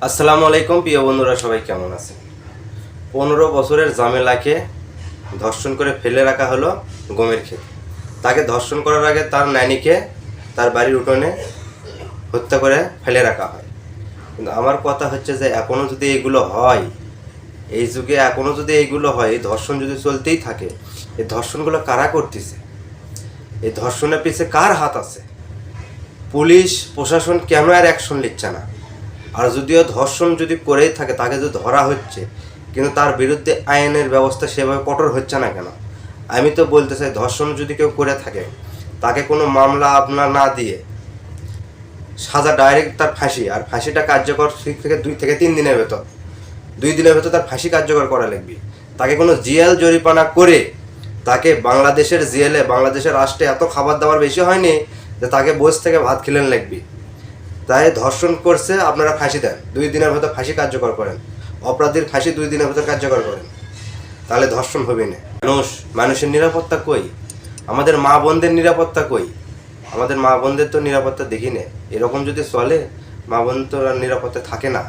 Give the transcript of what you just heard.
আসসালামু আলাইকুম প্রিয় বন্ধুরা, সবাই কেমন আছেন? 15 বছরের ঝামেলাকে ধর্ষণ করে ফেলে রাখা হলো গমের ক্ষেতে। তাকে ধর্ষণ করার আগে তার নানিকে তার বাড়ির উঠোনে হত্যা করে ফেলে রাখা হয়। কিন্তু আমার কথা হচ্ছে যে এখনও যদি এগুলো হয়, এই যুগে এখনও যদি এইগুলো হয়, এই ধর্ষণ যদি চলতেই থাকে, এই ধর্ষণগুলো কারা করতেছে? এই ধর্ষণের পিছে কার হাত আছে? পুলিশ প্রশাসন কেন আর অ্যাকশন নিচ্ছে না? আর যদিও ধর্ষণ যদি করেই থাকে, তাকে যদি ধরা হচ্ছে, কিন্তু তার বিরুদ্ধে আইনের ব্যবস্থা সেভাবে কঠোর হচ্ছে না কেন? আমি তো বলতে চাই, ধর্ষণ যদি কেউ করে থাকে, তাকে কোনো মামলা আপনার না দিয়ে সাজা ডাইরেক্ট তার ফাঁসি, আর ফাঁসিটা কার্যকর থেকে 2 থেকে 3 দিনের ভেতর, 2 দিনের ভেতর তার ফাঁসি কার্যকর করা লাগবে। তাকে কোনো জেল জরিমানা করে তাকে বাংলাদেশের জেলে, বাংলাদেশের রাষ্ট্রে এত খাবার দাবার বেশি হয়নি যে তাকে বসে থেকে ভাত খেলেন লাগবে। তাই ধর্ষণ করছে, আপনারা ফাঁসি দেন, 2 দিনের ভেতর ফাঁসি কার্যকর করেন, অপরাধীর ফাঁসি 2 দিনের ভেতর কার্যকর করেন, তাহলে ধর্ষণ হবে না। মানুষের নিরাপত্তা কই? আমাদের মা বোনদের নিরাপত্তা কই? আমাদের মা বোনদের তো নিরাপত্তা দেখি না। এরকম যদি চলে, মা বোন তো আর নিরাপত্তা থাকে না।